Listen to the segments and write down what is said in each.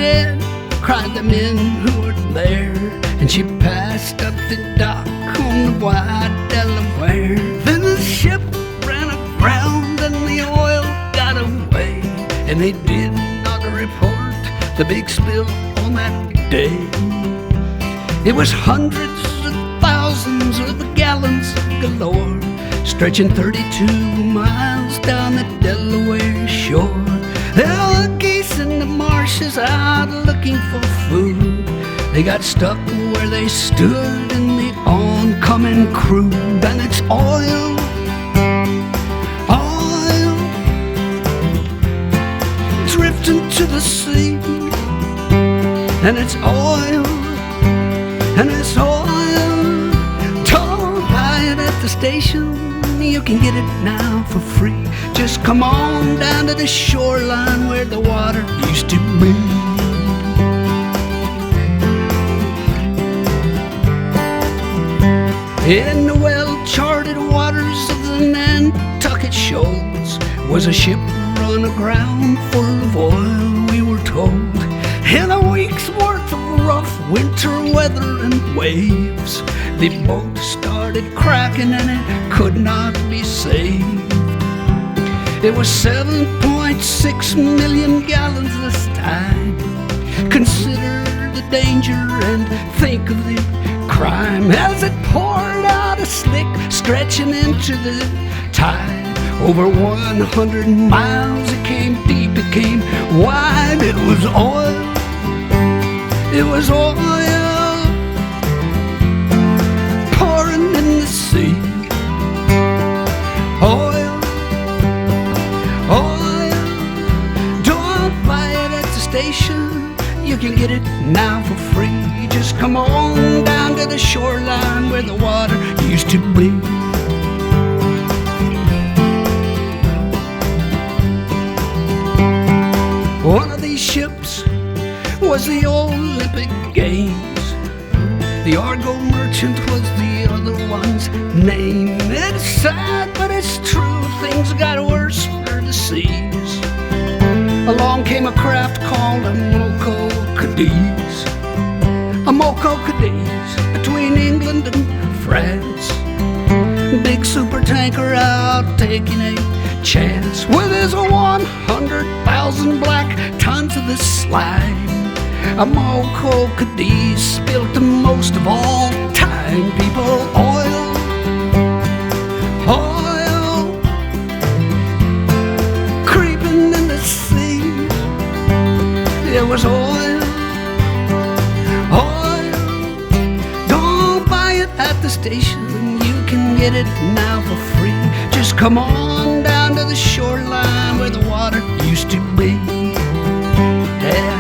dead, cried the men who were there. And she passed up the dock on the wide Delaware. Then the ship ran aground and the oil got away, and they did not report the big spill on that day. It was hundreds of thousands of gallons galore, stretching 32 miles down the Delaware shore. There were geese in the marshes out looking for food. They got stuck where they stood in the oncoming crude. And it's oil, oil, drifting to the sea. And it's oil, and it's oil. Don't buy it at the station, you can get it now for free. Just come on down to the shoreline where the water used to be. In the well-charted waters of the Nantucket shoals was a ship run aground full of oil, we were told. In a week's worth of rough winter weather and waves, the boat started cracking and it could not be saved. It was 7.6 million gallons this time. Consider the danger and think of the crime as it poured out a slick, stretching into the tide. Over 100 miles, it came deep, it came wide. It was oil, it was oil, pouring in the sea. Oil, oil, don't buy it at the station, you can get it now for free. Just come on down to the shoreline where the water used to be. One of these ships was the Olympic Games. The Argo Merchant was the other one's name. It's sad, but it's true, things got worse for the seas. Along came a craft called a Moco Cadiz. A Moco Cadiz between England and France. Big super tanker out taking a chance with his 100,000 black tons of the slime. A Moco Cadiz spilt the most of all time. People, oil, oil, creeping in the sea. It was oil, oil. Don't buy it at the station, you can get it now for free. Just come on down to the shoreline where the water used to be. Yeah.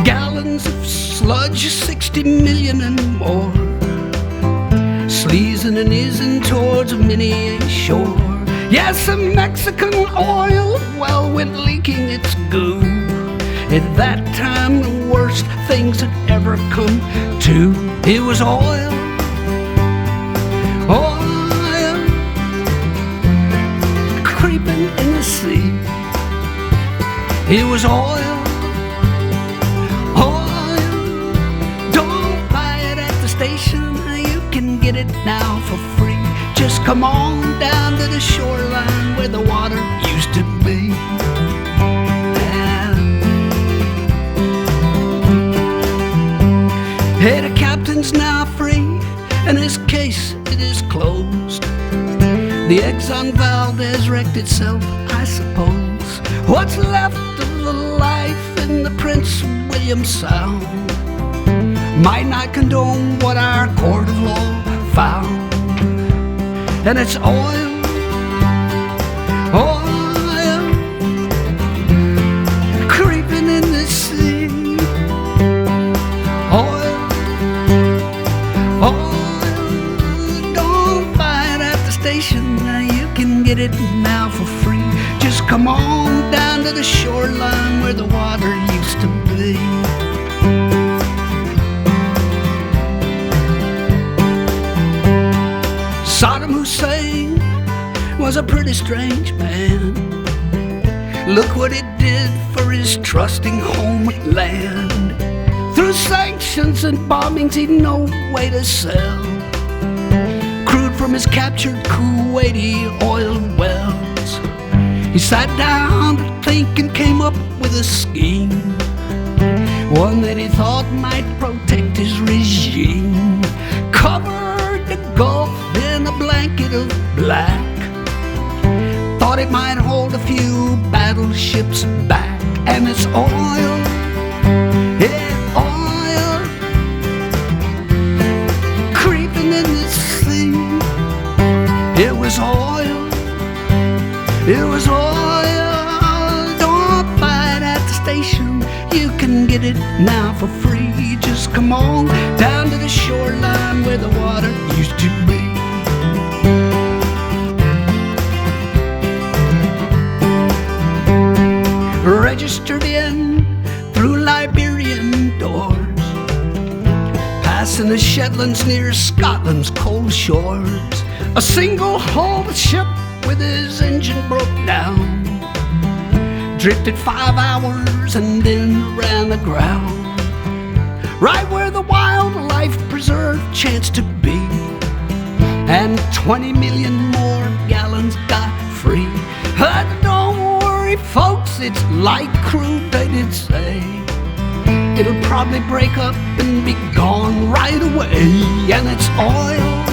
Gallons of sludge, 60 million and more, sleazing and easing towards many a shore. Yes, a Mexican oil well went leaking its goo. At that time, the worst things had ever come to. It was oil, oil, creeping in the sea. It was oil, oil. Don't buy it at the station, you can get it now for free. Just come on down to the shoreline where the water used to be. Hey, the captain's now free, and his case, it is closed. The Exxon Valdez wrecked itself, I suppose. What's left of the life in the Prince William Sound might not condone what our court of law found. And it's oil, oil, creeping in the sea. Oil, oil, don't buy it at the station, you can get it now for free. Just come on down to the shoreline where the water used to be. was a pretty strange man. Look what it did for his trusting homeland. Through sanctions and bombings, he'd no way to sell crude from his captured Kuwaiti oil wells. He sat down to think and came up with a scheme, one that he thought might protect his regime. Covered the Gulf in a blanket of black, thought it might hold a few battleships back. And it's oil, yeah, oil, creeping in the sea. It was oil, it was oil. Don't buy it at the station, you can get it now for free. Just come on down to the shoreline where the water used to be. Registered in through Liberian doors, passing the Shetlands near Scotland's cold shores. A single-hulled ship with his engine broke down, drifted 5 hours and then ran aground, right where the wildlife preserve chanced to be, and 20 million more gallons got free. Don't worry, folks, it's light crude, they did say. It'll probably break up and be gone right away. And it's oil,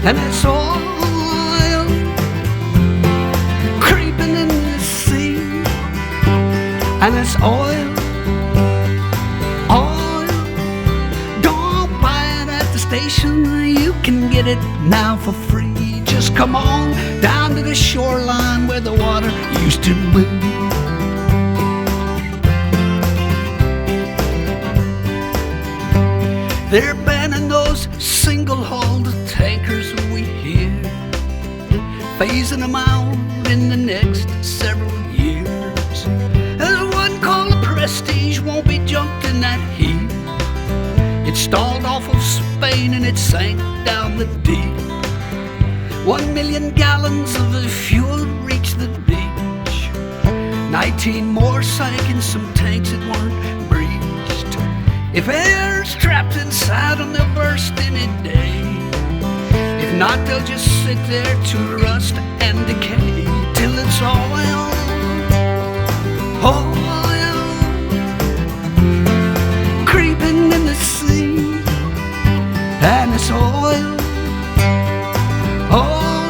and it's oil, creeping in the sea. And it's oil, oil. Don't buy it at the station, you can get it now for free. Just come on down to the shoreline where the water used to be. They're banning those single-hulled tankers we hear, phasing them out in the next several years. There's one called the Prestige, won't be jumped in that heat. It stalled off of Spain and it sank down the deep. 1 million gallons of the fuel reached the beach. 19 more sank in some tanks that weren't breached. If air's trapped inside them, they'll burst any day. If not, they'll just sit there to rust and decay till it's oil, oil, creeping in the sea. And it's oil, oil.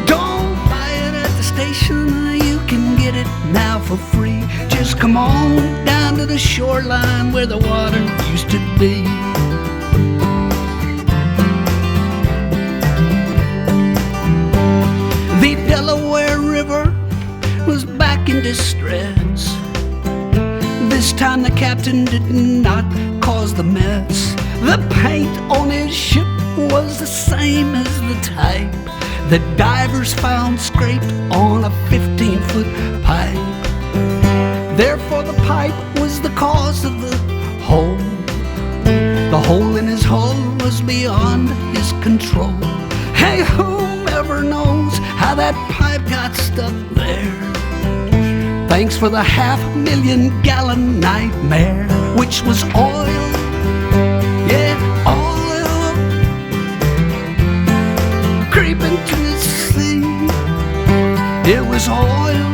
Don't buy it at the station, you can get it now for free. Just come on down to the shoreline where the water used to be. The Delaware River was back in distress. This time the captain did not cause the mess. The paint on his ship was the same as the type that divers found scraped on a 15-foot pipe. Therefore the pipe was the cause of the hole. The hole in his hull was beyond his control. Hey, whoever knows how that pipe got stuck there? Thanks for the 500,000 gallon nightmare, which was oil, yeah, oil, creeping to the sea. It was oil,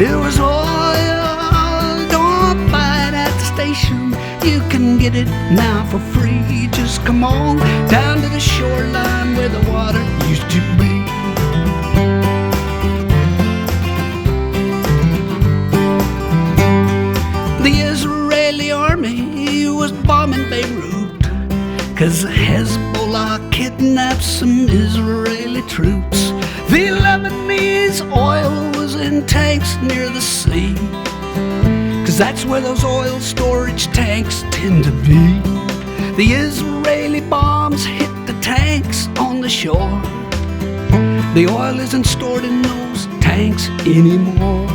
it was oil. Don't buy it at the station, you can get it now for free. Just come on down to the shoreline where the water used to be. The Israeli army was bombing Beirut, 'cause Hezbollah kidnapped some Israeli troops. The Lebanese oil was in tanks near the sea, 'cause that's where those oil storage tanks tend to be. The Israeli bombs hit the tanks on the shore. The oil isn't stored in those tanks anymore.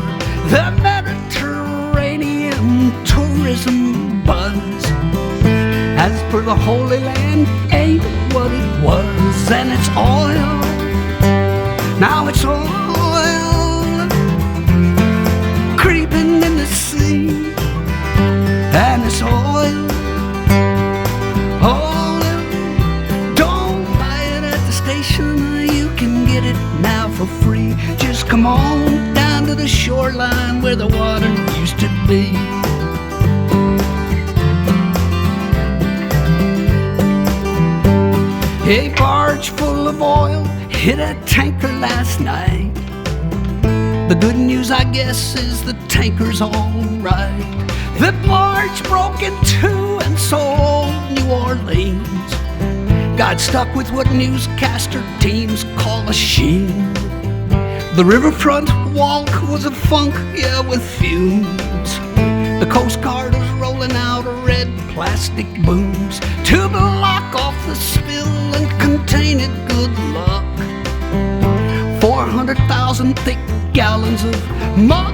The Mediterranean tourism buzz, as per the Holy Land, ain't what it was. And it's oil, Now it's oil creeping in the sea, and it's oil, don't buy it at the station. You can get it now for free. Just come on down to the shoreline where the water used to be. A barge full of oil hit a tanker last night. The good news, I guess, is the tanker's all right. The barge broke in two, and so old New Orleans got stuck with what newscaster teams call a sheen. The riverfront walk was a funk, yeah, with fumes. The Coast Guard was rolling out red plastic booms to block off the spill and contain it. Good luck. 400,000 thick gallons of muck